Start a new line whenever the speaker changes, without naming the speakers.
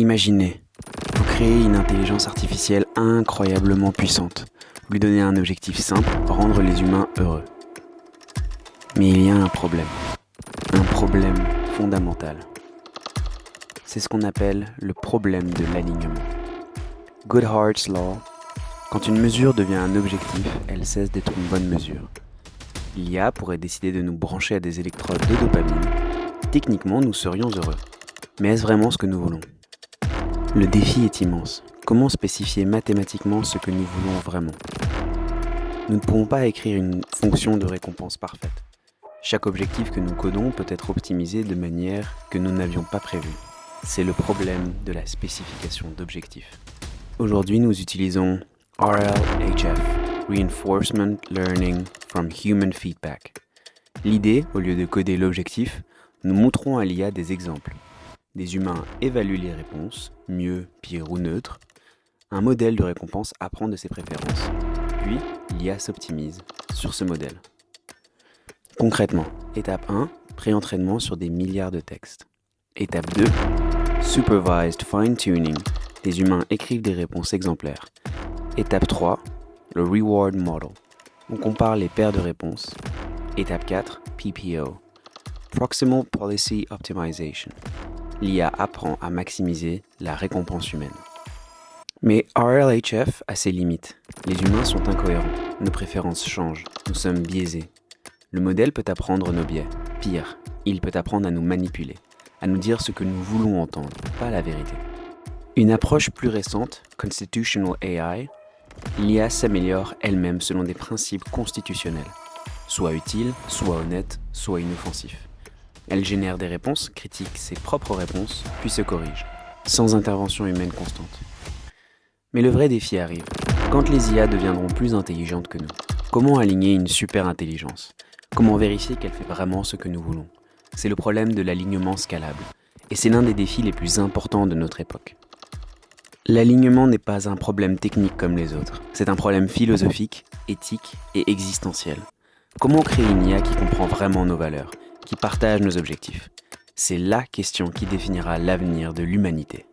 Imaginez, vous créez une intelligence artificielle incroyablement puissante. Vous lui donnez un objectif simple, rendre les humains heureux. Mais il y a un problème fondamental. C'est ce qu'on appelle le problème de l'alignement. Goodhart's Law, quand une mesure devient un objectif, elle cesse d'être une bonne mesure. L'IA pourrait décider de nous brancher à des électrodes de dopamine. Techniquement, nous serions heureux. Mais est-ce vraiment ce que nous voulons ? Le défi est immense. Comment spécifier mathématiquement ce que nous voulons vraiment ? Nous ne pouvons pas écrire une fonction de récompense parfaite. Chaque objectif que nous codons peut être optimisé de manière que nous n'avions pas prévue. C'est le problème de la spécification d'objectifs. Aujourd'hui, nous utilisons RLHF, Reinforcement Learning from Human Feedback. L'idée, au lieu de coder l'objectif, nous montrons à l'IA des exemples. Des humains évaluent les réponses, mieux, pire ou neutre. Un modèle de récompense apprend de ses préférences. Puis, l'IA s'optimise sur ce modèle. Concrètement, étape 1, pré-entraînement sur des milliards de textes. Étape 2, Supervised Fine-Tuning. Les humains écrivent des réponses exemplaires. Étape 3, le Reward Model. On compare les paires de réponses. Étape 4, PPO. Proximal Policy Optimization. L'IA apprend à maximiser la récompense humaine. Mais RLHF a ses limites. Les humains sont incohérents. Nos préférences changent. Nous sommes biaisés. Le modèle peut apprendre nos biais. Pire, il peut apprendre à nous manipuler, à nous dire ce que nous voulons entendre, pas la vérité. Une approche plus récente, Constitutional AI, l'IA s'améliore elle-même selon des principes constitutionnels, soit utiles, soit honnêtes, soit inoffensifs. Elle génère des réponses, critique ses propres réponses, puis se corrige, sans intervention humaine constante. Mais le vrai défi arrive. Quand les IA deviendront plus intelligentes que nous, comment aligner une super intelligence ? Comment vérifier qu'elle fait vraiment ce que nous voulons ? C'est le problème de l'alignement scalable, et c'est l'un des défis les plus importants de notre époque. L'alignement n'est pas un problème technique comme les autres, c'est un problème philosophique, éthique et existentiel. Comment créer une IA qui comprend vraiment nos valeurs, qui partage nos objectifs ? C'est la question qui définira l'avenir de l'humanité.